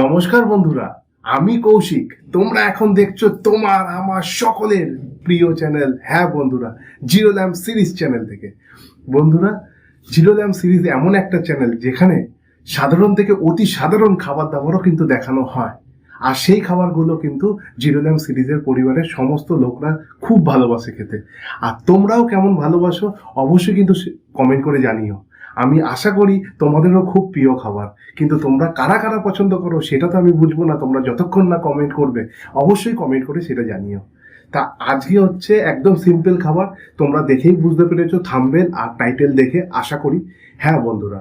নমস্কার বন্ধুরা, আমি কৌশিক। তোমরা এখন দেখছো তোমার আমার সকলের প্রিয় চ্যানেল, হ্যাঁ বন্ধুরা, জিরোল্যাম্প সিরিজ চ্যানেল থেকে। বন্ধুরা, জিরোল্যাম্প সিরিজ এমন একটা চ্যানেল যেখানে সাধারণ থেকে অতি সাধারণ খাবার দাবারও কিন্তু দেখানো হয়, আর সেই খাবারগুলো কিন্তু জিরোল্যাম্প সিরিজের পরিবারের সমস্ত লোকরা খুব ভালোবাসে খেতে। আর তোমরাও কেমন ভালোবাসো অবশ্যই কিন্তু কমেন্ট করে জানিও। আমি আশা করি তোমাদেরও খুব প্রিয় খাবার, কিন্তু তোমরা কারা কারা পছন্দ করো সেটা তো আমি বুঝবো না। তোমরা যতক্ষণ না কমেন্ট করবে অবশ্যই কমেন্ট করে সেটা জানিও। তা আজকে হচ্ছে একদম সিম্পল খাবার, তোমরা দেখেই বুঝতে পেরেছো থাম্বনেল আর টাইটেল দেখে, আশা করি। হ্যাঁ বন্ধুরা,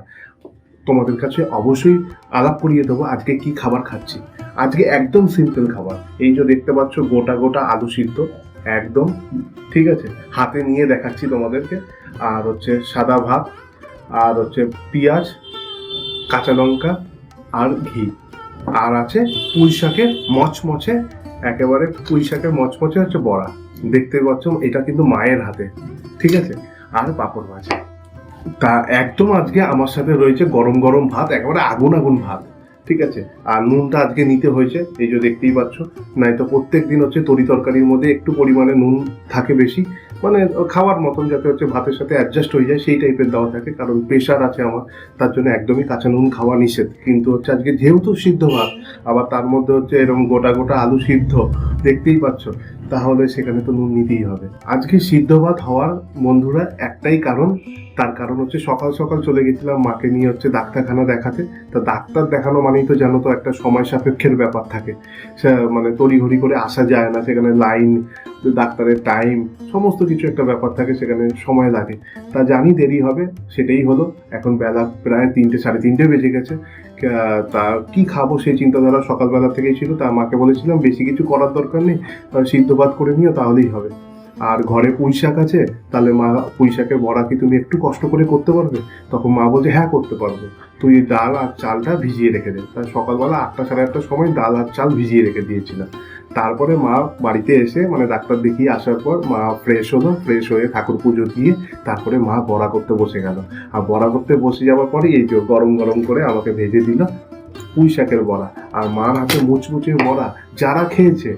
তোমাদের কাছে অবশ্যই আলাপ করিয়ে দেবো আজকে কি খাবার খাচ্ছি। আজকে একদম সিম্পল খাবার, এই যে দেখতে পাচ্ছ গোটা গোটা আলু সিদ্ধ, একদম ঠিক আছে, হাতে নিয়ে দেখাচ্ছি তোমাদেরকে। আর হচ্ছে সাদা ভাত, আর হচ্ছে পেঁয়াজ, কাঁচা লঙ্কা আর ঘি, আর আছে পুঁই শাকের মচমচে, একেবারে পুঁই শাকের মচমচে হচ্ছে বড়া, দেখতে পাচ্ছ এটা কিন্তু মায়ের হাতে, ঠিক আছে, আর পাঁপড় ভাজা। তা একদম আজকে আমার সাথে রয়েছে গরম গরম ভাত, একেবারে আগুন আগুন ভাত, ঠিক আছে। আর নুনটা আজকে নিতে হয়েছে, এই যে দেখতেই পাচ্ছ, নাই তো প্রত্যেক দিন হচ্ছে তরি তরকারির মধ্যে একটু পরিমাণে নুন থাকে বেশি, মানে খাওয়ার মতন, যাতে হচ্ছে ভাতের সাথে অ্যাডজাস্ট হয়ে যায় সেই টাইপের দেওয়া থাকে, কারণ প্রেশার আছে আমার, তার জন্য একদমই কাঁচা নুন খাওয়া নিষেধ। কিন্তু হচ্ছে আজকে যেহেতু সিদ্ধ ভাত, আবার তার মধ্যে হচ্ছে এরকম গোটা গোটা আলু সিদ্ধ, দেখতেই পাচ্ছ, তাহলে সেখানে তো নুন নিতেই হবে। আজকে সিদ্ধ ভাত হওয়ার বন্ধুরা একটাই কারণ, তার কারণ হচ্ছে সকাল সকাল চলে গেছিলাম মাকে নিয়ে হচ্ছে ডাক্তারখানা দেখাতে। তা ডাক্তার দেখানো মানেই তো জানো তো একটা সময় সাপেক্ষের ব্যাপার থাকে, মানে তড়িঘড়ি করে আসা যায় না, সেখানে লাইন, ডাক্তারের টাইম, সমস্ত কিছু একটা ব্যাপার থাকে, সেখানে সময় লাগে। তা জানি দেরি হবে, সেটাই হলো। এখন বেলা প্রায় 3টে সাড়ে 3টে বেজে গেছে। তা কি খাবো সেই চিন্তাধারা সকালবেলা থেকেই ছিল। তা মাকে বলেছিলাম বেশি কিছু করার দরকার নেই, সিদ্ধ ভাত করে নিও তাহলেই হবে। আর ঘরে পুঁই শাক আছে, তাহলে মা পুঁই শাকের বড়া কি তুমি একটু কষ্ট করে করতে পারবে? তখন মা বলছে হ্যাঁ করতে পারবো, তুই ডাল আর চালটা ভিজিয়ে রেখে দে। তাই সকালবেলা 8টা সাড়ে 8টার সময় ডাল আর চাল ভিজিয়ে রেখে দিয়েছিলাম। তারপরে মা বাড়িতে এসে, মানে ডাক্তার দেখিয়ে আসার পর মা ফ্রেশ হলো, ফ্রেশ হয়ে ঠাকুর পুজো দিয়ে তারপরে মা বড়া করতে বসে গেল। আর বড়া করতে বসে যাওয়ার পরে এই যে গরম গরম করে আমাকে ভেজে দিল পুঁই শাকের বড়া। আর মার হাতে মুচমুচে বড়া যারা খেয়েছে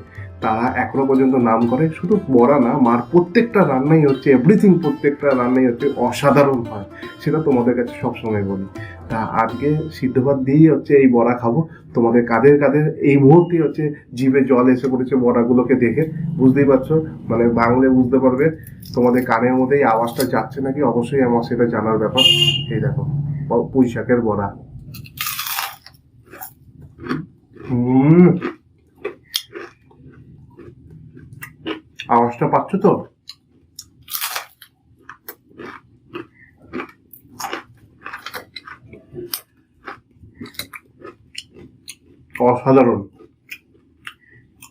তারা এখনো পর্যন্ত নাম করে। শুধু বড়া না, মার প্রত্যেকটা রান্নাই হচ্ছে, এভরিথিং, প্রত্যেকটা রান্নাই হচ্ছে অসাধারণ হয়, সেটা তোমাদের কাছে সবসময় বলি। তা আজকে সিদ্ধ ভাত দিয়েই হচ্ছে এই বড়া খাবো। তোমাদের কাদের কাদের এই মুহূর্তে হচ্ছে জিভে জল এসে পড়েছে বড়াগুলোকে দেখে, বুঝতেই পারছো, মানে বাংলায় বুঝতে পারবে। তোমাদের কানের মধ্যে এই আওয়াজটা যাচ্ছে নাকি অবশ্যই আমার সেটা জানার ব্যাপার। এই দেখো পুঁই শাকের বড়া। আওয়াজটা পাচ্ছ তো? অসাধারণ,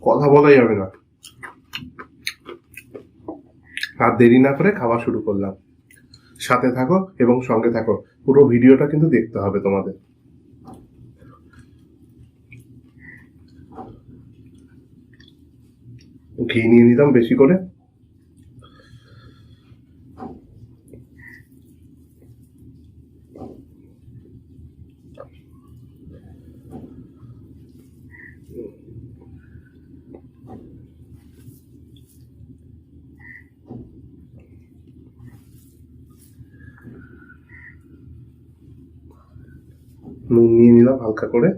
কথা বলা যাবে না। আর দেরি না করে খাওয়া শুরু করলাম। সাথে থাকো এবং সঙ্গে থাকো, পুরো ভিডিওটা কিন্তু দেখতে হবে তোমাদের। ঘি নিয়ে নিলাম বেশি করে। নুন নিয়ে নিলাম হালকা করে,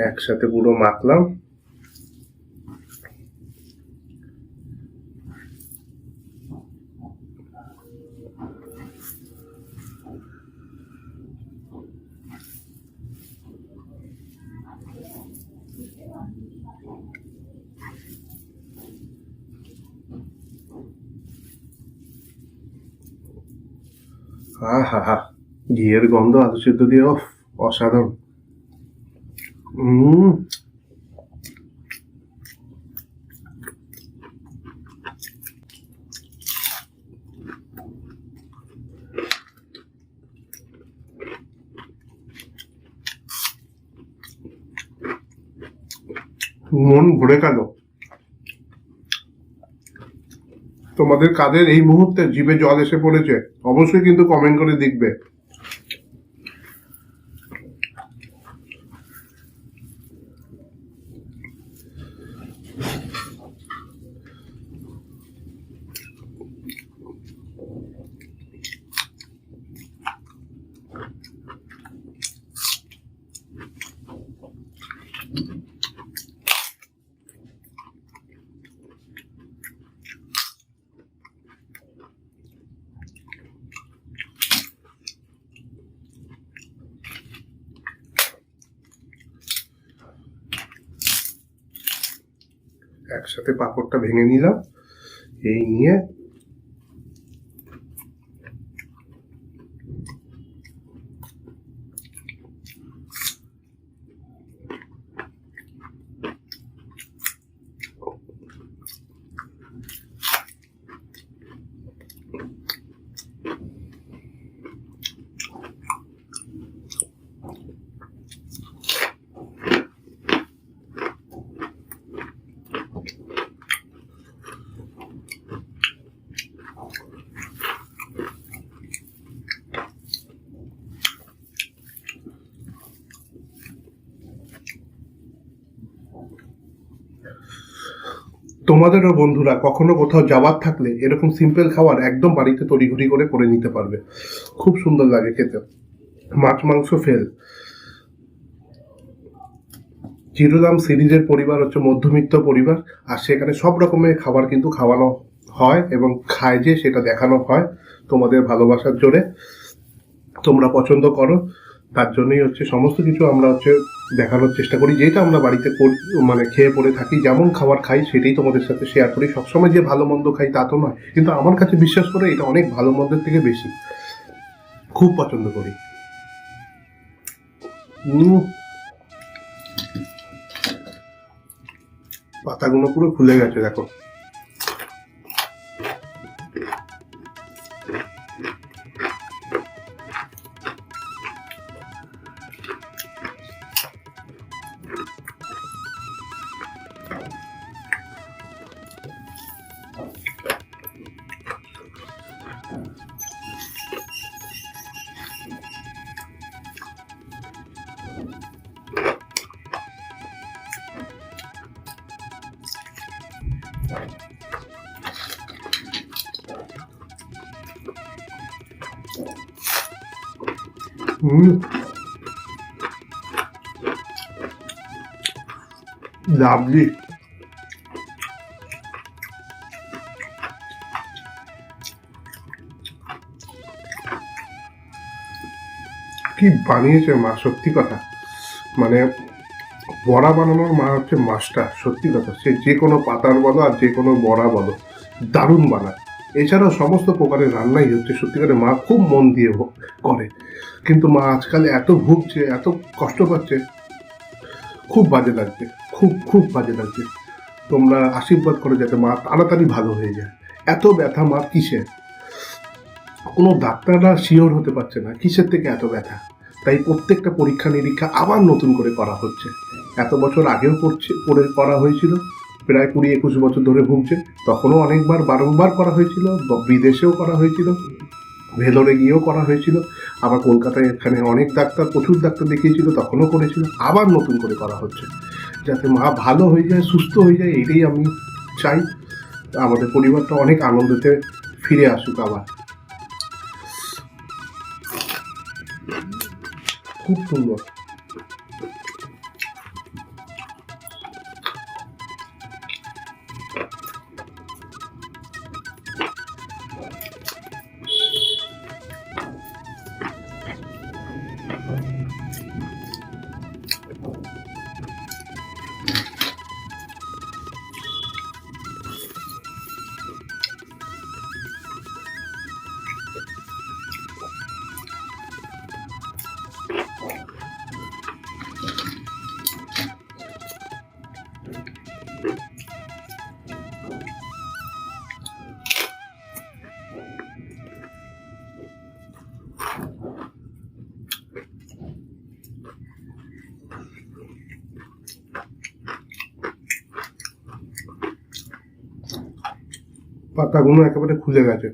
একসাথে পুরো মাখলাম। হা হা, ঘিয়ের গন্ধ আলু সিদ্ধ দিয়ে অসাধারণ। মন ভরে গেল। তোমাদের কাদের এই মুহূর্তে জিভে জল এসে পড়েছে অবশ্যই কিন্তু কমেন্ট করে দেখবে। একসাথে পাঁপড়টা ভেঙে নিলাম, এই নিয়ে তোমাদেরও বন্ধুরা কখনো কোথাও যাওয়ার থাকলে এরকম সিম্পল খাবার একদম বাড়িতে তড়িঘড়ি করে নিতে পারবে, খুব সুন্দর লাগে খেতে। মাছ মাংস ফেল। জিরোলাম সিরিজের পরিবার হচ্ছে মধ্যবিত্ত পরিবার, আর সেখানে সব রকমের খাবার কিন্তু খাওয়ানো হয় এবং খায় যে সেটা দেখানো হয় তোমাদের ভালোবাসার জোরে। তোমরা পছন্দ করো, তার জন্যই হচ্ছে সমস্ত কিছু আমরা হচ্ছে দেখানোর চেষ্টা করি, যেটা আমরা বাড়িতে মানে খেয়ে পড়ে থাকি, যেমন খাবার খাই সেটাই তোমাদের সাথে শেয়ার করি। সবসময় যে ভালো মন্দ খাই তা তো নয়, কিন্তু আমার কাছে বিশ্বাস করে এটা অনেক ভালো মন্দের থেকে বেশি, খুব পছন্দ করি। পাতাগুলো পুরো খুলে গেছে দেখো। লাভলি। কি বানিয়েছে মা, সত্যি কথা, মানে বড়া বানানোর মা হচ্ছে মাস্টার, সত্যি কথা। সে যে কোনো পাতার বলো আর যে কোনো বড়া বলো দারুণ বানায়। এছাড়াও সমস্ত প্রকারের রান্নাই হচ্ছে সত্যিকারে মা খুব মন দিয়ে করে, কিন্তু মা আজকাল এত ভুগছে, এত কষ্ট পাচ্ছে, খুব বাজে লাগছে, খুব বাজে লাগছে। তোমরা আশীর্বাদ করো যাতে মা তাড়াতাড়ি ভালো হয়ে যায়। এত ব্যথা মার কিসের, কোনো ডাক্তাররা শিওর হতে পারছে না কিসের থেকে এত ব্যথা, তাই প্রত্যেকটা পরীক্ষা নিরীক্ষা আবার নতুন করে করা হচ্ছে। এত বছর আগেও করা হয়েছিল, প্রায় 20-21 বছর ধরে ভুগছে, তখনও অনেকবার বারংবার করা হয়েছিল, বিদেশেও করা হয়েছিল, ভেলোরে গিয়েও করা হয়েছিল, আবার কলকাতায় এখানে অনেক ডাক্তার, প্রচুর ডাক্তার দেখিয়েছিল, তখনও করেছিল, আবার নতুন করে করা হচ্ছে যাতে মা ভালো হয়ে যায়, সুস্থ হয়ে যায়। এটাই আমি চাই, আমাদের পরিবারটা অনেক আনন্দতে ফিরে আসুক আবার। খুব সুন্দর। পাতাগুলো একেবারে খুলে গেছে।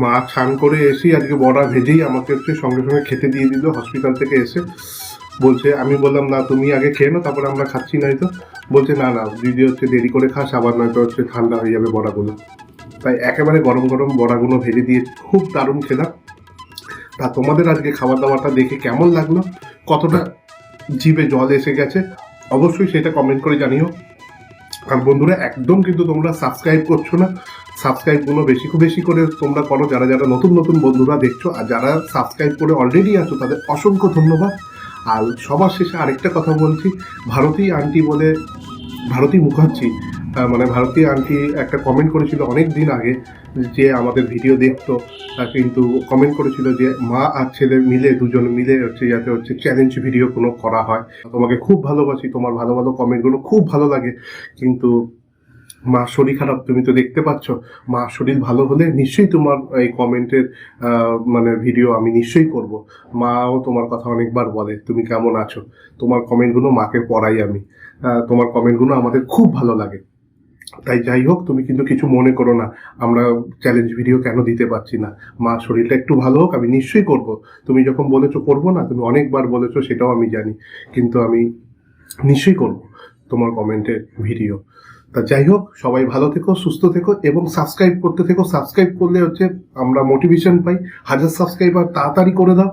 মা স্নান করে এসে আজকে বড়া ভেজেই আমাকে হচ্ছে সঙ্গে সঙ্গে খেতে দিয়ে দিল হসপিটাল থেকে এসে। বলছে, আমি বললাম না তুমি আগে খেয়ে নাও, তারপরে আমরা খাচ্ছি। নাই তো বলছে না না দিদি হচ্ছে দেরি করে খাস, আবার নয়তো হচ্ছে ঠান্ডা হয়ে যাবে বড়াগুলো। তাই একেবারে গরম গরম বড়াগুলো ভেজে দিয়ে খুব দারুণ খেলাম। তা তোমাদের আজকে খাওয়া দাওয়াটা দেখে কেমন লাগলো, কতটা জিভে জল এসে গেছে, অবশ্যই সেটা কমেন্ট করে জানিও। আর বন্ধুরা একদম কিন্তু তোমরা সাবস্ক্রাইব করছো না, সাবস্ক্রাইবগুলো বেশি বেশি করে তোমরা করো, যারা যারা নতুন নতুন বন্ধুরা দেখছো। আর যারা সাবস্ক্রাইব করে অলরেডি আছো তাদের অসংখ্য ধন্যবাদ। আর সবার শেষে আরেকটা কথা বলছি, ভারতী আন্টি বলে, ভারতী মুখার্জি মানে ভারতী আন্টি একটা কমেন্ট করেছিল অনেক দিন আগে, যে আমাদের ভিডিও দেখতো, কিন্তু কমেন্ট করেছিল যে মা আর ছেলে মিলে দুজন মিলে হচ্ছে যাতে হচ্ছে চ্যালেঞ্জ ভিডিও কোনো করা হয়। তোমাকে খুব ভালোবাসি, তোমার ভালো ভালো কমেন্টগুলো খুব ভালো লাগে, কিন্তু মা শরীর খারাপ, তুমি তো দেখতে পাচ্ছ। মা শরীর ভালো হলে নিশ্চয়ই তোমার এই কমেন্টের মানে ভিডিও আমি নিশ্চয়ই করব। মাও তোমার কথা অনেকবার বলে তুমি কেমন আছো, তোমার কমেন্টগুলো মাকে পড়াই আমি, তোমার কমেন্টগুলো আমাদের খুব ভালো লাগে। তাই যাই হোক, তুমি কিন্তু কিছু মনে করো না, আমরা চ্যালেঞ্জ ভিডিও কেন দিতে পারছি না। মা শরীরটা একটু ভালো হোক, আমি নিশ্চয়ই করব। তুমি যখন বলেছো করবো না, তুমি অনেকবার বলেছো, সেটাও আমি জানি, কিন্তু আমি নিশ্চয়ই করব তোমার কমেন্টের ভিডিও। তা যাই হোক, সবাই ভালো থেকো, সুস্থ থেকো এবং সাবস্ক্রাইব করতে থেকো। সাবস্ক্রাইব করলে হচ্ছে আমরা মোটিভেশন পাই। 1000 সাবস্ক্রাইবার তাড়াতাড়ি করে দাও।